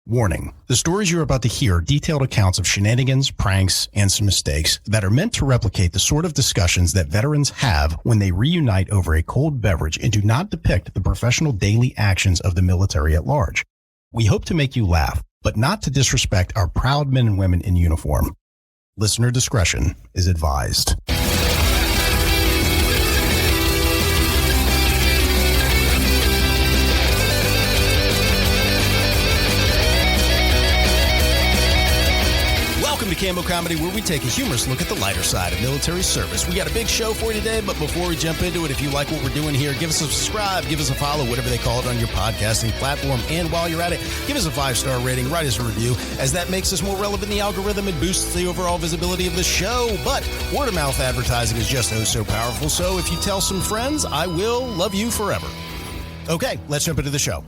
Warning, the stories you're about to hear are detailed accounts of shenanigans, pranks, and some mistakes that are meant to replicate the sort of discussions that veterans have when they reunite over a cold beverage and do not depict the professional daily actions of the military at large. We hope to make you laugh, but not to disrespect our proud men and women in uniform. Listener discretion is advised. Welcome to Cammo Comedy, where we take a humorous look at the lighter side of military service. We got a big show for you today, but before we jump into it, if you like what we're doing here, give us a subscribe, give us a follow, whatever they call it on your podcasting platform. And while you're at it, give us a 5-star rating, write us a review, as that makes us more relevant in the algorithm and boosts the overall visibility of the show. But word-of-mouth advertising is just so powerful, so if you tell some friends, I will love you forever. Okay, let's jump into the show.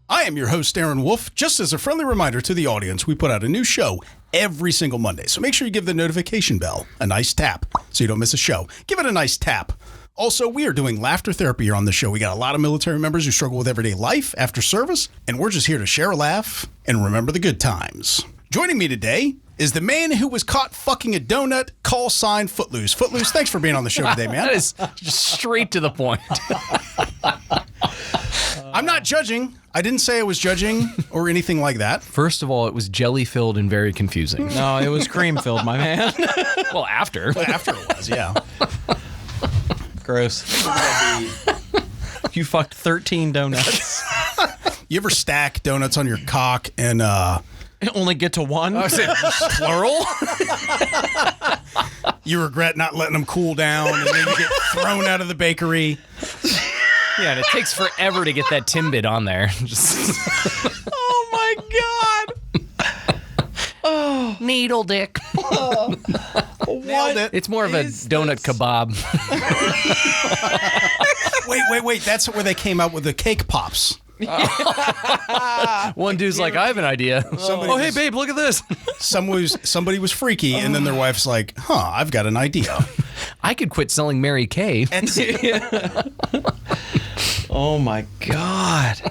I am your host, Aaron Wolf. Just as a friendly reminder to the audience, we put out a new show every single Monday. So make sure you give the notification bell a nice tap so you don't miss a show. Give it a nice tap. Also, we are doing laughter therapy here on the show. We got a lot of military members who struggle with everyday life after service, and we're just here to share a laugh and remember the good times. Joining me today is the man who was caught fucking a donut, call sign Footloose. Footloose, thanks for being on the show today, man. That is just straight to the point. I'm not judging. I didn't say I was judging or anything like that. First of all, it was jelly-filled and very confusing. No, it was cream-filled, my man. Well, after. But after it was, yeah. Gross. You fucked 13 donuts. You ever stack donuts on your cock and Only get to one? Oh, is it plural? you regret not letting them cool down and then you get thrown out of the bakery? Yeah, and it takes forever to get that Timbit on there. Just Oh, my God. Oh, needle dick. What? It's more of a donut kebab. Wait. That's where they came out with the cake pops. One dude's like, I have an idea. Hey, babe, look at this. Somebody was freaky, and then their wife's like, I've got an idea. I could quit selling Mary Kay. Oh, my God.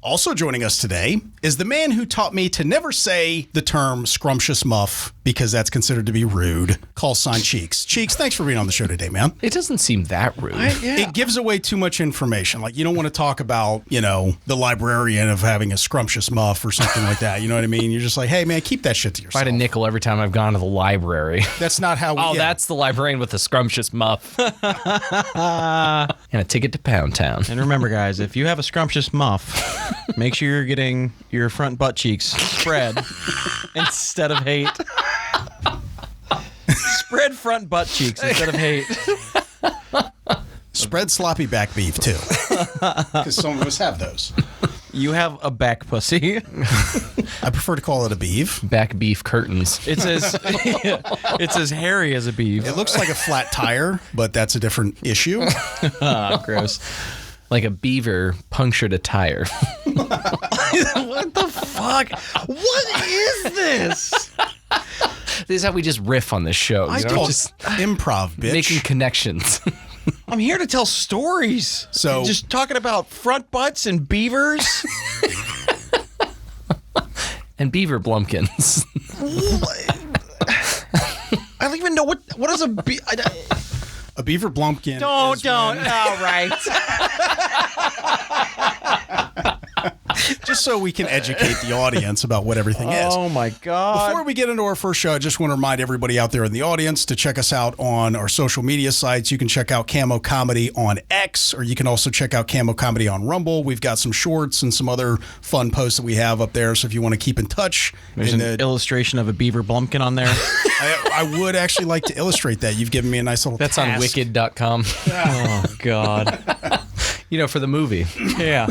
Also joining us today is the man who taught me to never say the term scrumptious muff because that's considered to be rude. Call sign Cheeks. Cheeks, thanks for being on the show today, man. It doesn't seem that rude. It gives away too much information. Like, you don't want to talk about, the librarian of having a scrumptious muff or something like that. You know what I mean? You're just like, hey, man, keep that shit to yourself. If I had a nickel every time I've gone to the library. That's not how we... Oh, that's the librarian with the scrumptious muff. And a ticket to Pound Town. And remember, guys, if you have a scrumptious muff, make sure you're getting your front butt cheeks spread instead of hate. Spread front butt cheeks instead of hate. Spread sloppy back beef, too. Because some of us have those. You have a back pussy. I prefer to call it a beef. Back beef curtains. It's as hairy as a beef. It looks like a flat tire, but that's a different issue. Gross. Like a beaver punctured a tire. What the fuck? What is this? This is how we just riff on this show. I told just improv, bitch. Making connections. I'm here to tell stories. So just talking about front butts and beavers. And beaver blumpkins. I don't even know what is a beaver. A beaver blumpkin. Don't. All right. Just so we can educate the audience about what everything is. Oh, my God. Before we get into our first show, I just want to remind everybody out there in the audience to check us out on our social media sites. You can check out Cammo Comedy on X, or you can also check out Cammo Comedy on Rumble. We've got some shorts and some other fun posts that we have up there. So if you want to keep in touch. There's an illustration of a beaver blumpkin on there. I would actually like to illustrate that. You've given me a nice little That's task. on wicked.com. Oh, God. For the movie. Yeah.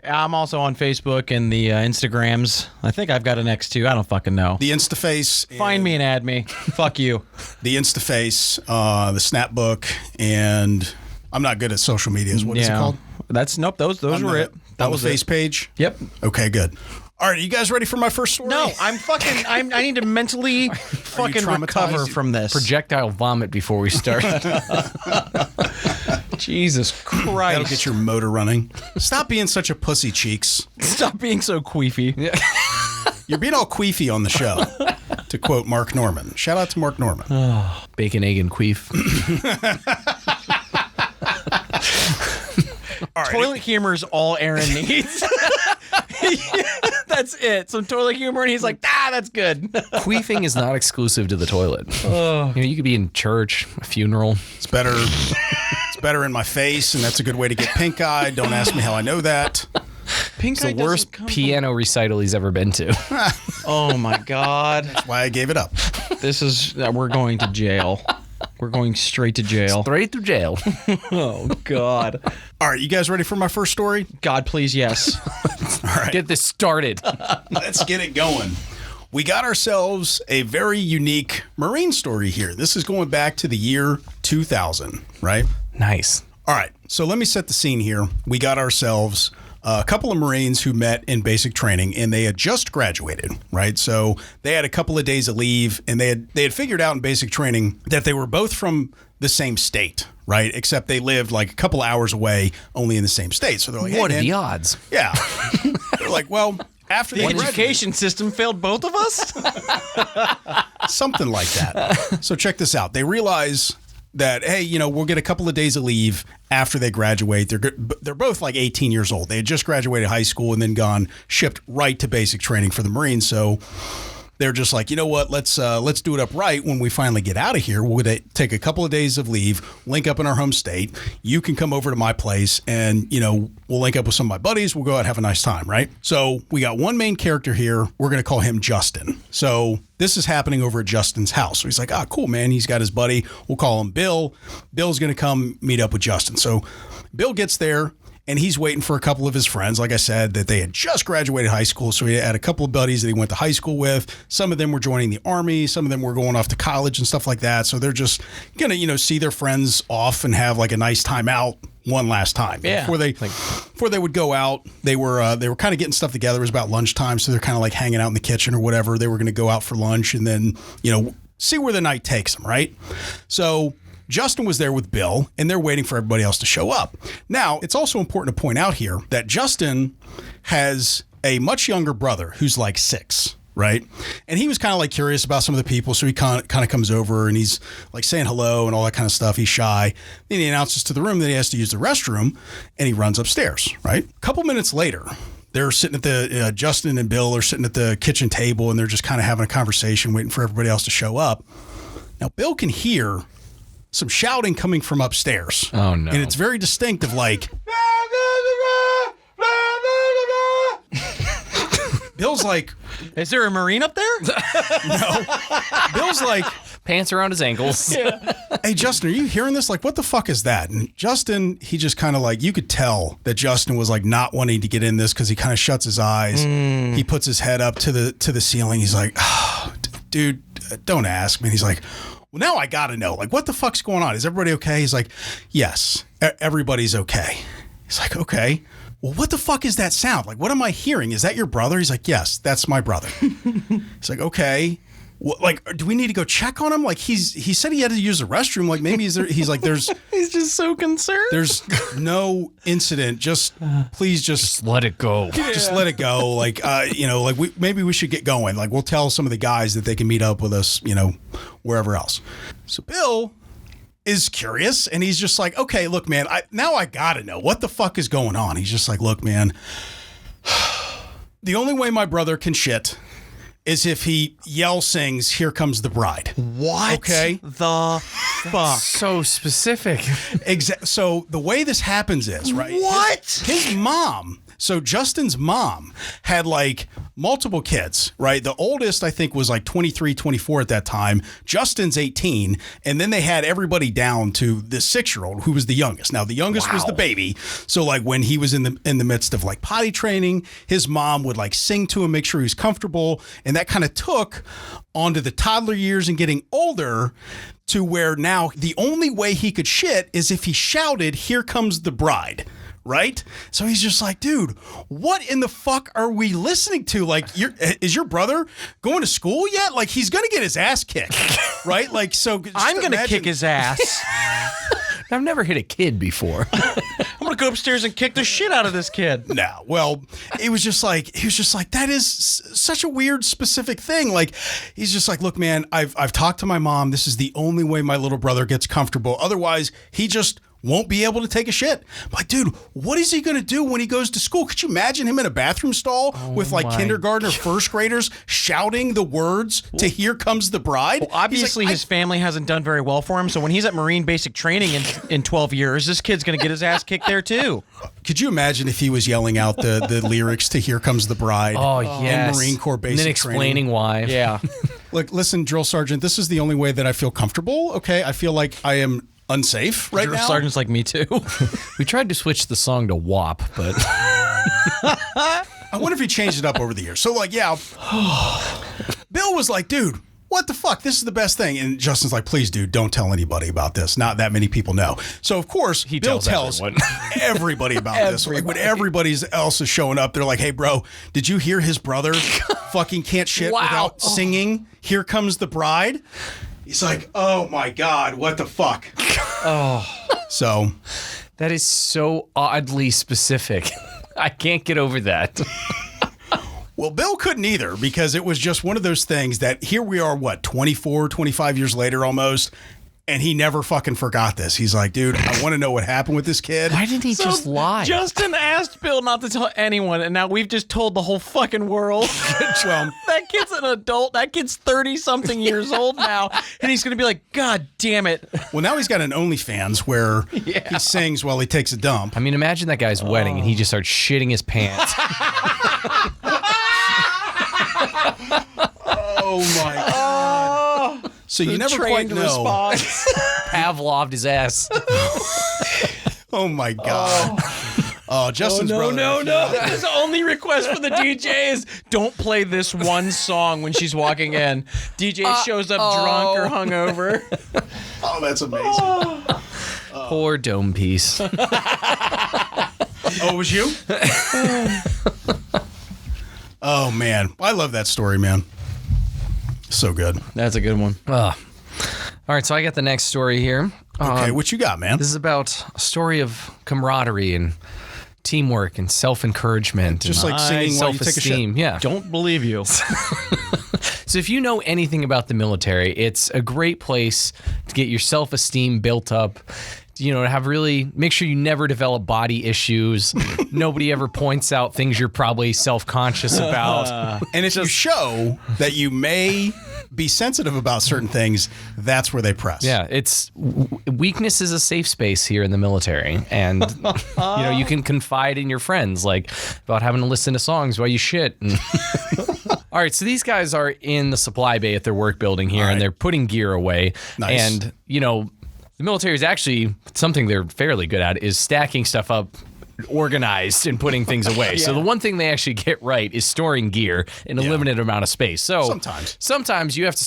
I'm also on Facebook and the Instagrams. I think I've got an X too. I don't fucking know. The Instaface. Find me and add me. Fuck you. The Instaface, the Snapbook, and I'm not good at social medias. What is it called? Those were it. That was face page? Yep. Okay, good. All right, you guys ready for my first story? No, I need to mentally fucking recover from this. Projectile vomit before we start. Jesus That'll Christ. get your motor running. Stop being such a pussy, Cheeks. Stop being so queefy. You're being all queefy on the show, to quote Mark Norman. Shout out to Mark Norman. Bacon, egg, and queef. All right. Toilet humor is all Aaron needs. That's it. Some toilet humor, and he's like, that's good. Queefing is not exclusive to the toilet. You could be in church, a funeral. It's better. It's better in my face, and that's a good way to get pink eye. Don't ask me how I know that. Pink eye The worst piano recital he's ever been to. Oh my God. That's why I gave it up. This is, we're going to jail. We're going straight to jail. Straight to jail. Oh God. All right, you guys ready for my first story? God, please, yes. All right, Get this started. let's get it going. We got ourselves a very unique Marine story here. This is going back to the year 2000, right? Nice. All right, so let me set the scene here. We got ourselves a couple of Marines who met in basic training, and they had just graduated, right? So they had a couple of days of leave, and they had figured out in basic training that they were both from the same state, right? Except they lived like a couple hours away, only in the same state. So they're like, hey, What are man. the odds? Yeah. They're like, well, after The they graduated, education system failed both of us? something like that. So check this out. They realize that, hey, we'll get a couple of days of leave after they graduate. They're both like 18 years old. They had just graduated high school and then shipped right to basic training for the Marines. So they're just like, you know what? Let's do it up right. When we finally get out of here, we're going to take a couple of days of leave, link up in our home state. You can come over to my place and, we'll link up with some of my buddies. We'll go out and have a nice time, right? So we got one main character here. We're going to call him Justin. So this is happening over at Justin's house. So he's like, cool, man. He's got his buddy. We'll call him Bill. Bill's going to come meet up with Justin. So Bill gets there. And he's waiting for a couple of his friends. Like I said, that they had just graduated high school. So he had a couple of buddies that he went to high school with. Some of them were joining the Army. Some of them were going off to college and stuff like that. So they're just going to, see their friends off and have like a nice time out one last time. Yeah. Before they would go out, they were kind of getting stuff together. It was about lunchtime. So they're kind of like hanging out in the kitchen or whatever. They were going to go out for lunch and then, see where the night takes them, right? So Justin was there with Bill, and they're waiting for everybody else to show up. Now, it's also important to point out here that Justin has a much younger brother who's like 6, right? And he was kind of like curious about some of the people, so he kind of comes over and he's like saying hello and all that kind of stuff. He's shy. Then he announces to the room that he has to use the restroom, and he runs upstairs, right? A couple minutes later, they're sitting at the, Justin and Bill are sitting at the kitchen table, and they're just kind of having a conversation, waiting for everybody else to show up. Now, Bill can hear some shouting coming from upstairs. Oh, no. And it's very distinctive, like, Bill's like, Is there a Marine up there? no. Bill's like, Pants around his ankles. hey, Justin, are you hearing this? Like, what the fuck is that? And Justin, he just kind of like, you could tell that Justin was like not wanting to get in this because he kind of shuts his eyes. He puts his head up to the ceiling. He's like, dude, don't ask me. And he's like, well, now I got to know, like, what the fuck's going on? Is everybody okay? He's like, yes, everybody's okay. He's like, okay. Well, what the fuck is that sound? Like, what am I hearing? Is that your brother? He's like, yes, that's my brother. He's like, okay. Well, like, do we need to go check on him? Like, he said he had to use the restroom. Like, maybe he's like, there's He's just so concerned. there's no incident. Just please just Let it go. just let it go. Like, maybe we should get going. Like, we'll tell some of the guys that they can meet up with us, wherever else. So Bill is curious, and he's just like, okay, look, man, I gotta know what the fuck is going on. He's just like, look, man, the only way my brother can shit is if he sings, "Here Comes the Bride." What? Okay. The fuck? So specific. So the way this happens is, right? What? His mom. So Justin's mom had like multiple kids, right? The oldest, I think, was like 23, 24 at that time. Justin's 18. And then they had everybody down to the 6-year-old who was the youngest. Now, the youngest was the baby. So like when he was in the midst of like potty training, his mom would like sing to him, make sure he was comfortable. And that kind of took onto the toddler years and getting older to where now the only way he could shit is if he shouted, "Here comes the bride." Right? So he's just like, dude, what in the fuck are we listening to? Like, is your brother going to school yet? Like, he's going to get his ass kicked, right? Like, so I'm going to kick his ass. I've never hit a kid before. I'm gonna go upstairs and kick the shit out of this kid. No, well, he was just like, that is such a weird specific thing. Like, he's just like, look, man, I've talked to my mom. This is the only way my little brother gets comfortable. Otherwise, he just won't be able to take a shit. I'm like, dude, what is he going to do when he goes to school? Could you imagine him in a bathroom stall with like kindergarten or first graders shouting the words to Here Comes the Bride? Well, obviously, his family hasn't done very well for him. So when he's at Marine Basic Training in 12 years, this kid's going to get his ass kicked there too. Could you imagine if he was yelling out the lyrics to Here Comes the Bride? Oh, yes. In Marine Corps Basic And then explaining Training? why. Yeah. Look, listen, Drill Sergeant, this is the only way that I feel comfortable. Okay, I feel like I am unsafe right Drill now. Sergeant's like me too. We tried to switch the song to WAP, but I wonder if he changed it up over the years. So, like, yeah, Bill was like, dude, what the fuck? This is the best thing. And Justin's like, please, dude, don't tell anybody about this. Not that many people know. So, of course, Bill tells everybody about this. So, like, when everybody else is showing up, they're like, hey, bro, did you hear his brother fucking can't shit without singing Here Comes the Bride? He's like, oh, my God, what the fuck? So. that is so oddly specific. I can't get over that. Well, Bill couldn't either, because it was just one of those things that here we are, 24, 25 years later almost, and he never fucking forgot this. He's like, dude, I want to know what happened with this kid. Why didn't he just lie? Justin asked Bill not to tell anyone, and now we've just told the whole fucking world. Well, That kid's an adult. That kid's 30-something years old now, and he's going to be like, God damn it. well, now he's got an OnlyFans where he sings while he takes a dump. I mean, imagine that guy's wedding and he just starts shitting his pants. Oh, my God. So you never quite know. Pavloved his ass. Oh, my God. Oh, Justin's brother. No. His only request for the DJ is don't play this one song when she's walking in. DJ shows up drunk or hungover. Oh, that's amazing. Poor dome piece. Oh, it was you? Oh, man. I love that story, man. So good. That's a good one. All right, so I got the next story here. Okay, what you got, man? This is about a story of camaraderie and teamwork and self-encouragement. Just and like singing while you take a shit. self-esteem. Yeah. Don't believe you. So if you know anything about the military, it's a great place to get your self-esteem built up. You know, to have really make sure you never develop body issues. Nobody ever points out things you're probably self-conscious about. And if you show that you may be sensitive about certain things, that's where they press. Yeah, it's weakness is a safe space here in the military, and you can confide in your friends, like about having to listen to songs while you shit. All right, so these guys are in the supply bay at their work building here, and they're putting gear away. Nice. And the military is actually something they're fairly good at is stacking stuff up organized and putting things away. So the one thing they actually get right is storing gear in a limited amount of space. So sometimes you have to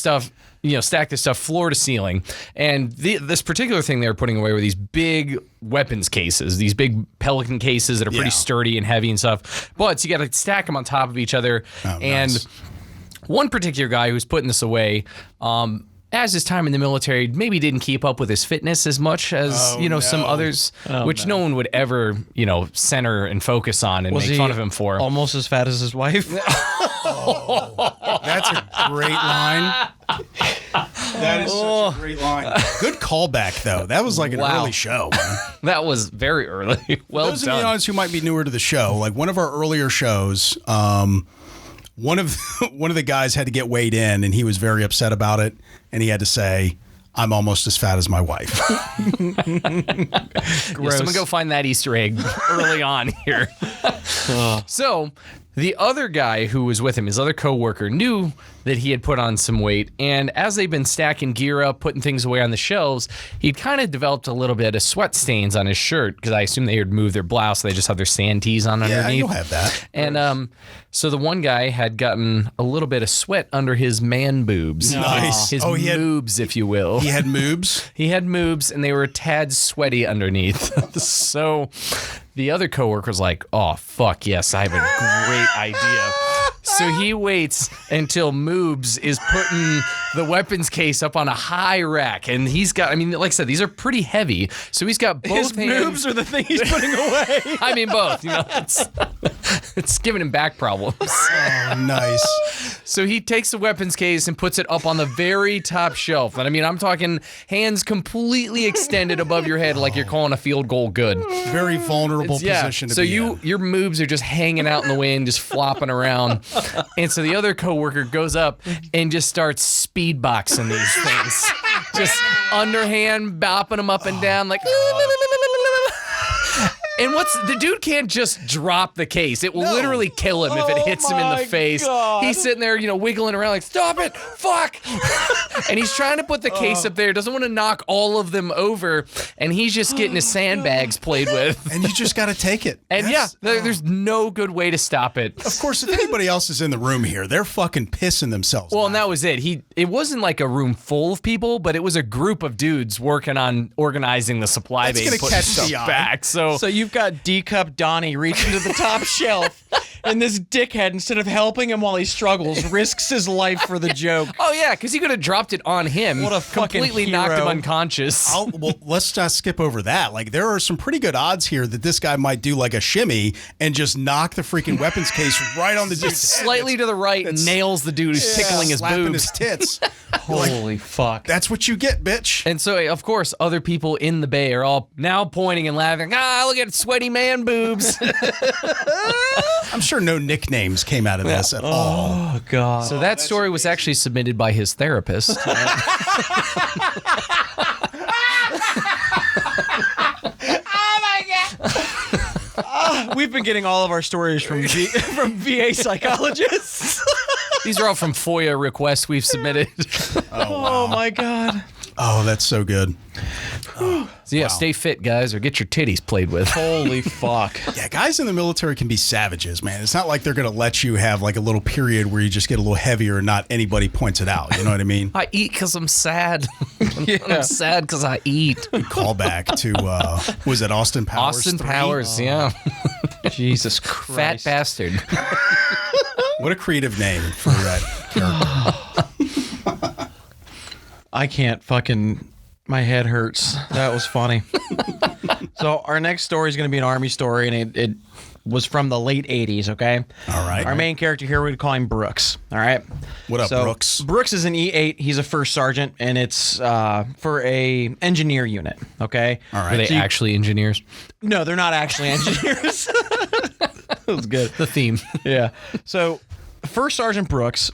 stack this stuff floor to ceiling. And this particular thing they were putting away were these big weapons cases, these big Pelican cases that are pretty sturdy and heavy and stuff. But you got to stack them on top of each other. And one particular guy who's putting this away, as his time in the military, maybe didn't keep up with his fitness as much as some others, which no one would ever center and focus on and make fun of him for. Almost as fat as his wife. That's a great line. That is such a great line. Good callback, though. That was like an early show. Man. That was very early. Well Those done. of the audience who might be newer to the show, like one of our earlier shows, one of the guys had to get weighed in, and he was very upset about it, and he had to say, I'm almost as fat as my wife. Someone go find that Easter egg early on here. So the other guy who was with him, his other coworker, knew that he had put on some weight, and as they've been stacking gear up, putting things away on the shelves, he'd kind of developed a little bit of sweat stains on his shirt, because I assume they had moved their blouse, so they just have their sand tees on underneath. Yeah, you'll have that. And so the one guy had gotten a little bit of sweat under his man boobs. Nice. His moobs, if you will. He had moobs? He had moobs, and they were a tad sweaty underneath. So the other coworker was like, oh, fuck, yes, I have a great idea. So he waits until Moobs is putting the weapons case up on a high rack, and he's got, I mean, like I said, these are pretty heavy. So he's got both His hands. moves are the thing he's putting away. I mean, both. You know, it's giving him back problems. Oh, nice. So he takes the weapons case and puts it up on the very top shelf. And I mean, I'm talking hands completely extended above your head like you're calling a field goal good. Very vulnerable position to so be in. your moves are just hanging out in the wind, just flopping around. And so the other coworker goes up and just starts speed boxing these things. Just underhand bopping them up and down like And the dude can't just drop the case. It will literally kill him if it hits him in the face. God. He's sitting there, wiggling around like, stop it, fuck. And he's trying to put the case up there, doesn't want to knock all of them over, and he's just getting his sandbags played with. And you just got to take it. And there's no good way to stop it. Of course, if anybody else is in the room here, they're fucking pissing themselves. Well, and that was it. It wasn't like a room full of people, but it was a group of dudes working on organizing the supply base, putting catch stuff the eye. back. So You've got D-Cup Donnie reaching to the top shelf, and this dickhead, instead of helping him while he struggles, risks his life for the joke. oh yeah, because he could have dropped it on him. What a fucking completely knocked him hero. unconscious. Well, let's not skip over that. Like, there are some pretty good odds here that this guy might do like a shimmy and just knock the freaking weapons case right on the dude's head. Slightly to the right, nails the dude who's tickling his slapping boobs. his tits. Holy fuck. That's what you get, bitch. And so, of course, other people in the bay are all now pointing and laughing. Look at sweaty man boobs. I'm sure no nicknames came out of this at all. Oh, God. So that story was actually submitted by his therapist. We've been getting all of our stories from VA psychologists. These are all from FOIA requests we've submitted. Oh, my God. Oh, that's so good. So yeah, stay fit, guys, or get your titties played with. Holy fuck. Yeah, guys in the military can be savages, man. It's not like they're going to let you have like a little period where you just get a little heavier and not anybody points it out. You know what I mean? I eat because I'm sad. I'm sad because I eat. Call back to, was it Austin Powers? Austin 3? Powers, yeah. Jesus Fat Christ. bastard. What a creative name for that character. I can't fucking... My head hurts. That was funny. So our next story is going to be an Army story, and it was from the late 80s, okay? All right. Our main character here, we'd call him Brooks, all right? What up, So, Brooks? Brooks is an E8. He's a first sergeant, and it's for a engineer unit, okay? All Are right. they actually engineers? No, they're not actually engineers. That was good. The theme. Yeah. So First Sergeant Brooks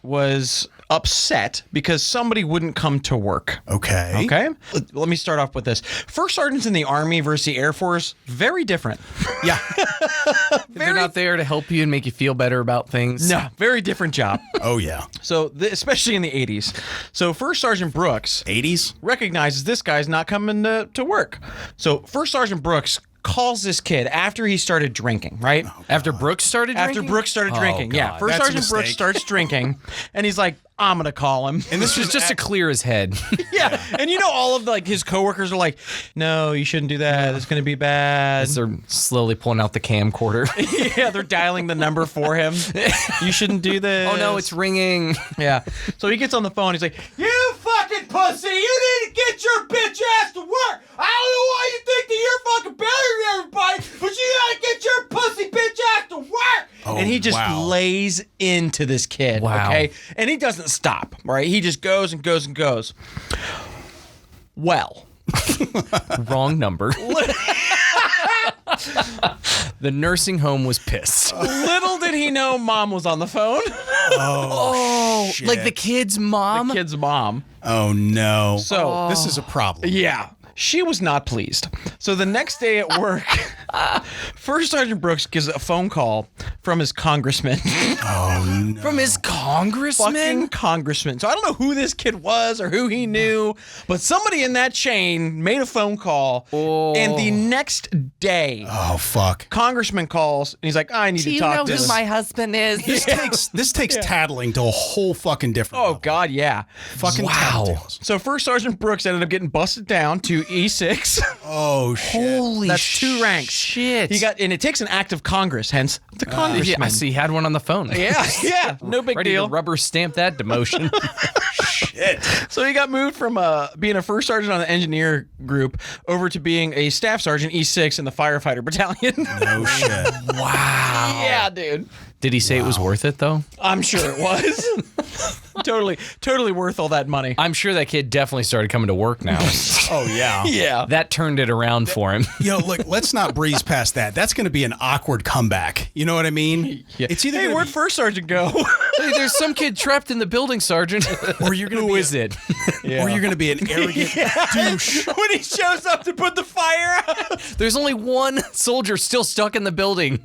was upset because somebody wouldn't come to work. Okay. Okay? Let me start off with this. First sergeants in the Army versus the Air Force, very different. Yeah. They're not there to help you and make you feel better about things. No, very different job. Oh, yeah. So, especially in the 80s. So, First Sergeant Brooks 80s? recognizes this guy's not coming to work. So, First Sergeant Brooks calls this kid after he started drinking, right? After Brooks started drinking? After Brooks started drinking, yeah. God, First that's a Sergeant Brooks mistake. starts drinking, and he's like, I'm gonna call him. And this was just to clear his head. Yeah, and all of his coworkers are like, no, you shouldn't do that. It's gonna be bad. As they're slowly pulling out the camcorder. Yeah, they're dialing the number for him. You shouldn't do this. Oh no, it's ringing. Yeah. So he gets on the phone. He's like, you fucking pussy, you need to get your bitch ass to work. I don't know why you think that you're fucking better than everybody, but you gotta get your pussy bitch ass to work. Oh, And he just wow. lays into this kid. Wow. Okay. And he doesn't stop, right? He just goes and goes and goes. Well. Wrong number. The nursing home was pissed. Little did he know mom was on the phone. Oh, shit. Like the kid's mom? The kid's mom. Oh, no. So This is a problem. yeah, she was not pleased. So the next day at work, First Sergeant Brooks gets a phone call from his congressman. Oh, no. From his congressman? Fucking congressman. So I don't know who this kid was or who he knew, but somebody in that chain made a phone call. And the next day, Oh, fuck. congressman calls and he's like, I need to talk to this. husband is? This takes tattling to a whole fucking different Oh, level. God, yeah. Fucking Wow. tattles. So First Sergeant Brooks ended up getting busted down to E6. Oh, shit. Holy That's 2 ranks. shit. And it takes an act of Congress, hence the congressman. Yeah, I see. He had one on the phone. Yeah, no big Ready deal. to rubber stamp that demotion. Shit. So he got moved from being a first sergeant on the engineer group over to being a staff sergeant E6 in the firefighter battalion. No shit. Wow. Yeah, dude. Did he say it was worth it, though? I'm sure it was. totally worth all that money. I'm sure that kid definitely started coming to work now. Oh, yeah. Yeah. That turned it around for him. Yo, look, let's not breeze past that. That's going to be an awkward comeback. You know what I mean? Yeah. It's either hey, where'd first sergeant go? Hey, there's some kid trapped in the building, Sergeant. or you're going to Who be is it? or you're going to be an arrogant douche. When he shows up to put the fire out. There's only one soldier still stuck in the building.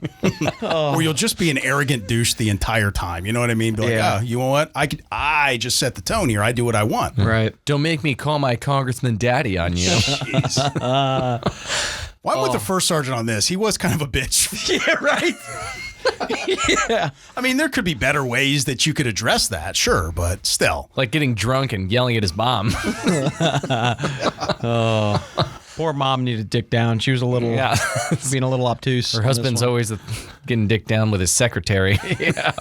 Or you'll just be an arrogant douche the entire time. You know what I mean? Be like, Yeah. oh, you know what? I just set the tone here. I do what I want. Right. Don't make me call my congressman daddy on you. Jeez. Well, I'm with the first sergeant on this. He was kind of a bitch. Yeah, right. Yeah. I mean, there could be better ways that you could address that, sure, but still. Like getting drunk and yelling at his mom. Poor mom needed dick down. She was a little, Yeah. being a little obtuse. Her husband's always getting dick down with his secretary. Yeah.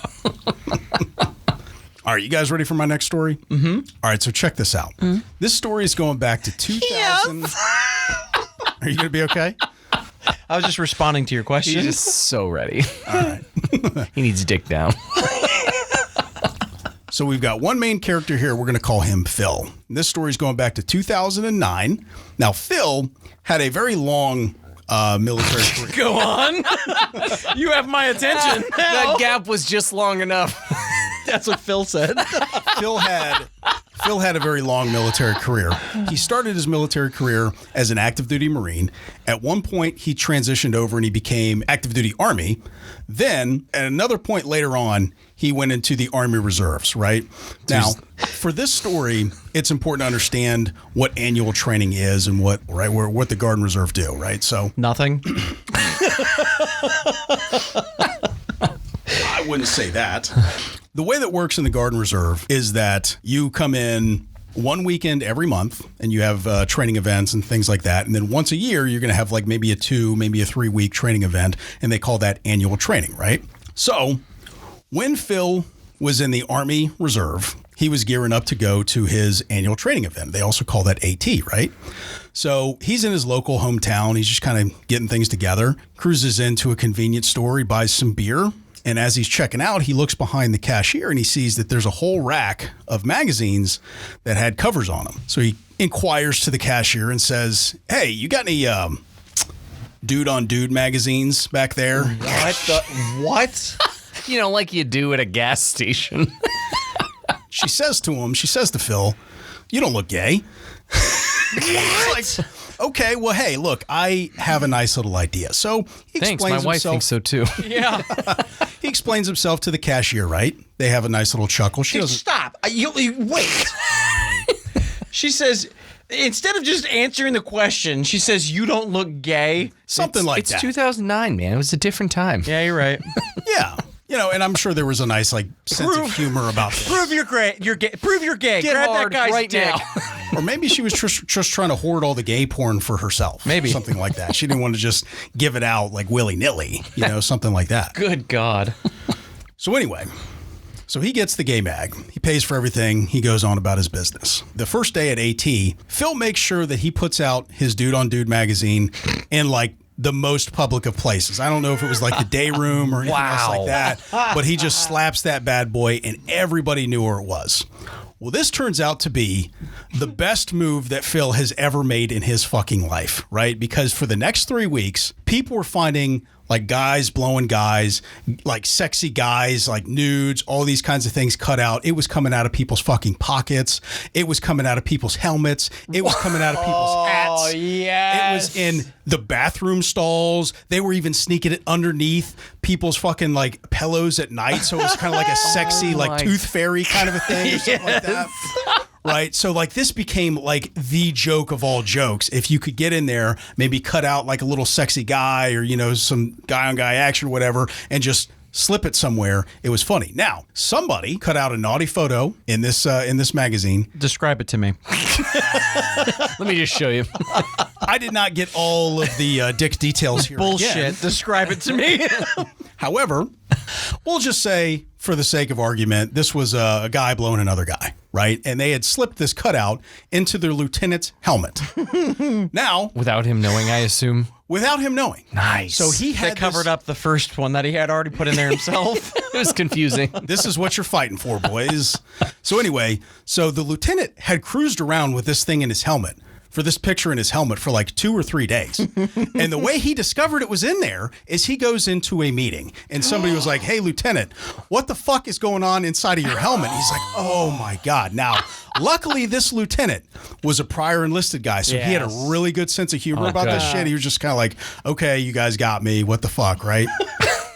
All right, you guys ready for my next story? Mm-hmm. All right, so check this out. This story is going back to 2000. Are you going to be okay? I was just responding to your question. He's just so ready. All right. He needs dick down. So we've got one main character here. We're going to call him Phil. And this story is going back to 2009. Now, Phil had a very long military career. Go on. You have my attention. That gap was just long enough. That's what Phil said. Phil had a very long military career. He started his military career as an active duty Marine. At one point, he transitioned over and he became active duty Army. Then, at another point later on, he went into the Army Reserves, right? Now, for this story, it's important to understand what annual training is and what the Guard and Reserve do, right? So, Nothing. I wouldn't say that. The way that works in the Guard and Reserve is that you come in one weekend every month and you have training events and things like that. And then once a year, you're going to have like maybe a 3-week training event. And they call that annual training, right? So when Phil was in the Army Reserve, he was gearing up to go to his annual training event. They also call that AT, right? So he's in his local hometown. He's just kind of getting things together, cruises into a convenience store. He buys some beer. And as he's checking out, he looks behind the cashier and he sees that there's a whole rack of magazines that had covers on them. So he inquires to the cashier and says, "Hey, you got any dude on dude magazines back there?" What? You know, like you do at a gas station. She says to Phil, "You don't look gay." Like, okay, well, hey, look, I have a nice little idea. So he Thanks, my explains wife himself. thinks so too. Yeah. He explains himself to the cashier, right? They have a nice little chuckle. She doesn't. Stop. You wait. She says, instead of just answering the question, she says, "You don't look gay." Something like It's that. 2009, man. It was a different time. Yeah, you're right. Yeah. You know, and I'm sure there was a nice sense of humor about this. Prove you're great. You're gay. Prove you're gay. Get Grab hard that guy's right dick. now. Or maybe she was just trying to hoard all the gay porn for herself. Maybe. Something like that. She didn't want to just give it out like willy-nilly, something like that. Good God. So anyway, so he gets the gay mag. He pays for everything. He goes on about his business. The first day at AT, Phil makes sure that he puts out his Dude on Dude magazine in the most public of places. I don't know if it was like the day room or anything else like that, but he just slaps that bad boy and everybody knew where it was. Well, this turns out to be the best move that Phil has ever made in his fucking life, right? Because for the next 3 weeks, people were finding guys blowing guys, sexy guys, nudes, all these kinds of things cut out. It was coming out of people's fucking pockets. It was coming out of people's helmets. It was coming out of people's hats. Oh, yes. It was in the bathroom stalls. They were even sneaking it underneath people's fucking pillows at night. So it was kind of like a sexy, tooth fairy kind of a thing or something like that. Right. So this became the joke of all jokes. If you could get in there, maybe cut out a little sexy guy or, some guy on guy action or whatever and just slip it somewhere. It was funny. Now, somebody cut out a naughty photo in this magazine. Describe it to me. Let me just show you. I did not get all of the dick details here. Bullshit. Again. Describe it to me. However, we'll just say, for the sake of argument, this was a guy blowing another guy, right? And they had slipped this cutout into their lieutenant's helmet. Now, Without him knowing, I assume. without him knowing. Nice. So he They had covered up the first one that he had already put in there himself. It was confusing. This is what you're fighting for, boys. So anyway, so the lieutenant had cruised around with this thing in his helmet, for this picture in his helmet for like 2 or 3 days. And the way he discovered it was in there is he goes into a meeting and somebody was like, hey, Lieutenant, what the fuck is going on inside of your helmet? He's like, oh my God. Now, luckily this lieutenant was a prior enlisted guy. So he had a really good sense of humor about this shit. He was just kind of like, okay, you guys got me. What the fuck, right?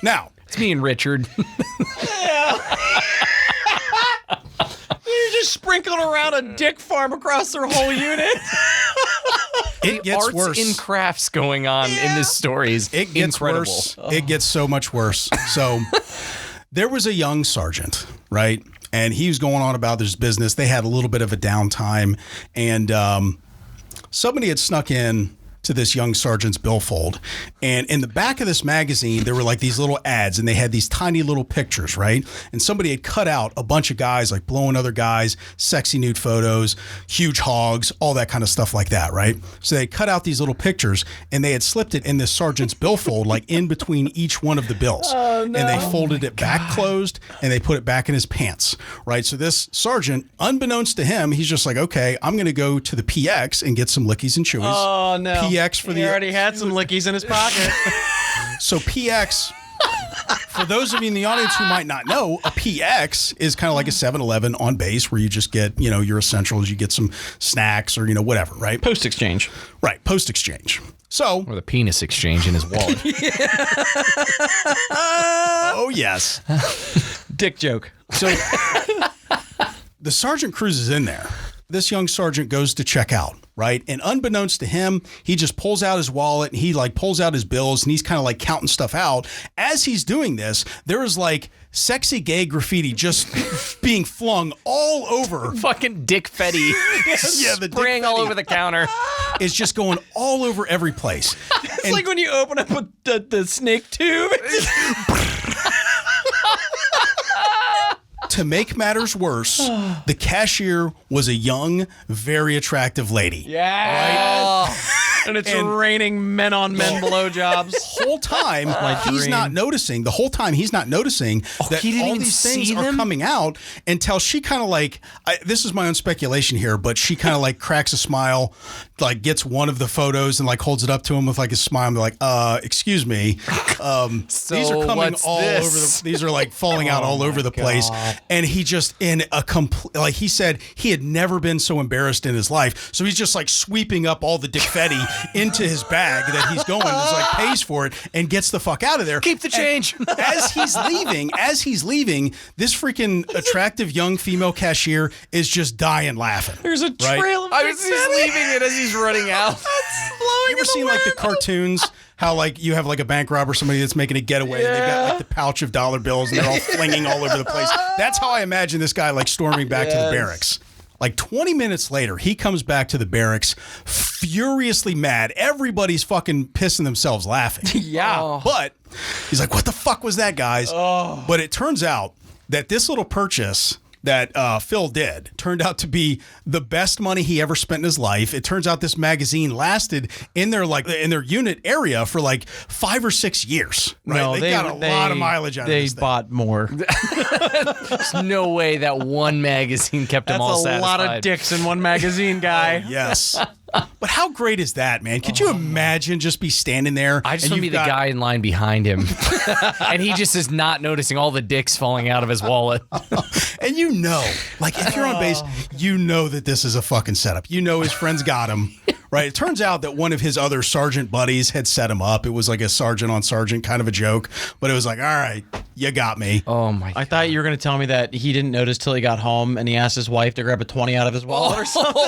Now. It's me and Richard. You're just sprinkling around a dick farm across their whole unit. It gets Arts worse. and crafts going on in this story is It gets incredible. worse. It gets so much worse. So there was a young sergeant, right? And he was going on about his business. They had a little bit of a downtime. And somebody had snuck in to this young sergeant's billfold. And in the back of this magazine, there were like these little ads and they had these tiny little pictures, right? And somebody had cut out a bunch of guys like blowing other guys, sexy nude photos, huge hogs, all that kind of stuff like that, right? So they cut out these little pictures and they had slipped it in this sergeant's billfold, like in between each one of the bills. Oh, no. And they folded it back closed and they put it back in his pants, right? So this sergeant, unbeknownst to him, he's just like, okay, I'm going to go to the PX and get some lickies and chewies. Oh, no. PX for he already had some lickies in his pocket. So PX, for those of you in the audience who might not know, a PX is kind of like a 7-Eleven on base where you just get, you know, your essentials, you get some snacks or, you know, whatever, right? Post exchange. Right, post exchange. So, Or the penis exchange in his wallet. oh yes. Dick joke. So the sergeant cruises in there. This young sergeant goes to check out, right? And unbeknownst to him, he just pulls out his wallet and he like pulls out his bills and he's kind of like counting stuff out. As he's doing this, there is like sexy gay graffiti just being flung all over. Fucking Dick Fetty. Yeah, the spraying Dick all Fetty over the counter. is just going all over every place. It's like when you open up the snake tube. To make matters worse, the cashier was a young, very attractive lady. Yeah. And it's raining men on men blowjobs. Whole time he's not noticing. The whole time he's not noticing that he didn't all even these things see are them? coming out until she kind of like, this is my own speculation here, but she kind of like cracks a smile, like gets one of the photos and like holds it up to him with like a smile and be like, excuse me. These are coming what's all this? over these are like falling out all over the place. And he just in a complete, like he said, he had never been so embarrassed in his life. So he's just like sweeping up all the Confetti into his bag that he's going, just like pays for it and gets the fuck out of there. Keep the change. And as he's leaving, this freaking attractive young female cashier is just dying laughing. There's a Right? trail of I was just leaving it as he's running out. You ever seen like the cartoons? How like you have like a bank robber, somebody that's making a getaway, and they've got like the pouch of dollar bills and they're all flinging all over the place. That's how I imagine this guy like storming back to the barracks. Like 20 minutes later, he comes back to the barracks furiously mad. Everybody's fucking pissing themselves laughing. Yeah. But he's like, what the fuck was that, guys? But it turns out that this little purchase that Phil did turned out to be the best money he ever spent in his life. It turns out this magazine lasted in their unit area for like 5 or 6 years. Right? No, they got a lot of mileage out of this They thing. bought more. There's no way that one magazine kept That's them all a satisfied. lot of dicks in one magazine, guy. Yes. But how great is that, man? Could you imagine just be standing there? I just and want to be you've the got- guy in line behind him. And he just is not noticing all the dicks falling out of his wallet. And you know, like if you're on base, you know that this is a fucking setup. You know his friends got him, right? It turns out that one of his other sergeant buddies had set him up. It was like a sergeant on sergeant kind of a joke, but it was like, all right, you got me. Oh my I thought you were going to tell me that he didn't notice till he got home and he asked his wife to grab a 20 out of his wallet or something.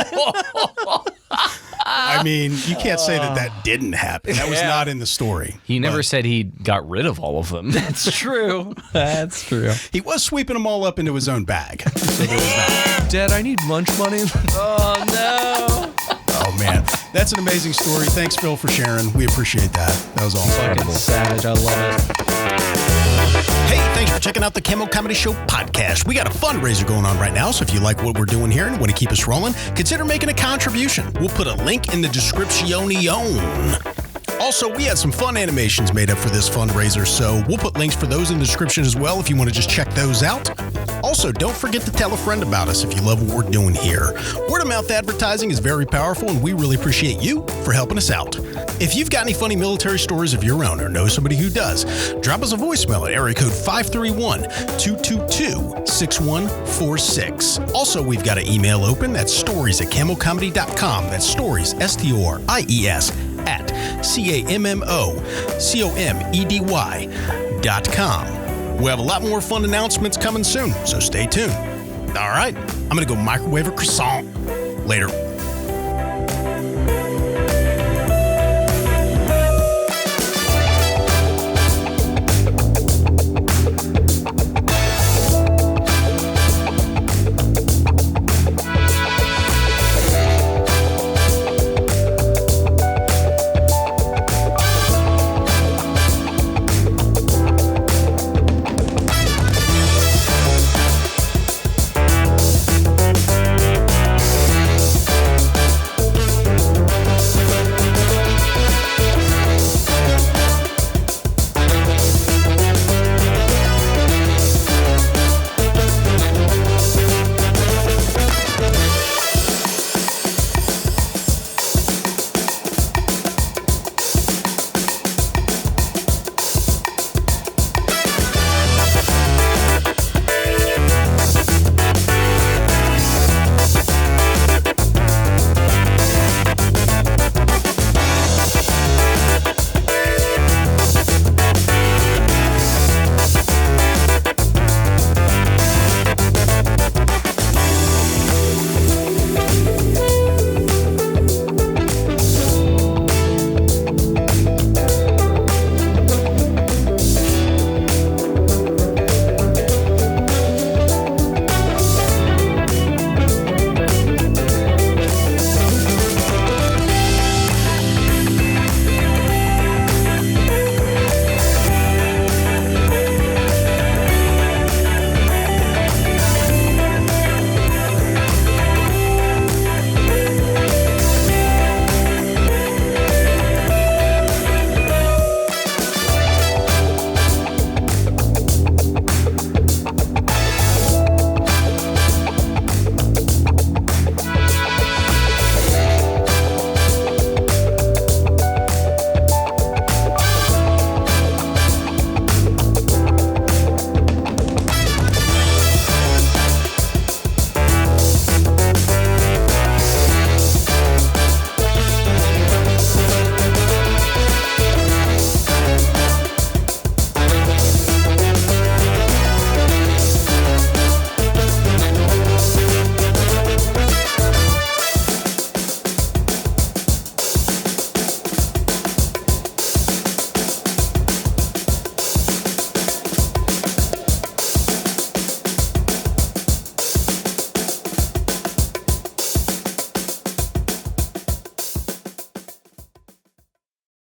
I mean, you can't say that didn't happen. That was not in the story. He never But said he got rid of all of them. That's true. That's true. he was sweeping them all up into his own bag. So there was that. Dad, I need lunch money. Oh, no. Oh man. That's an amazing story. Thanks, Phil, for sharing. We appreciate that. That was awesome. Fucking savage. I love it. Hey, thanks for checking out the Cammo Comedy Show Podcast. We got a fundraiser going on right now, so if you like what we're doing here and want to keep us rolling, consider making a contribution. We'll put a link in the description. Also, we had some fun animations made up for this fundraiser, so we'll put links for those in the description as well if you want to just check those out. Also, don't forget to tell a friend about us if you love what we're doing here. Word of mouth advertising is very powerful, and we really appreciate you for helping us out. If you've got any funny military stories of your own or know somebody who does, drop us a voicemail at area code 531-222-6146. Also, we've got an email open. That's stories@cammocomedy.com. That's stories, STORIES, at CAMMOCOMEDY.com. We'll have a lot more fun announcements coming soon, so stay tuned. All right, I'm going to go microwave a croissant. Later.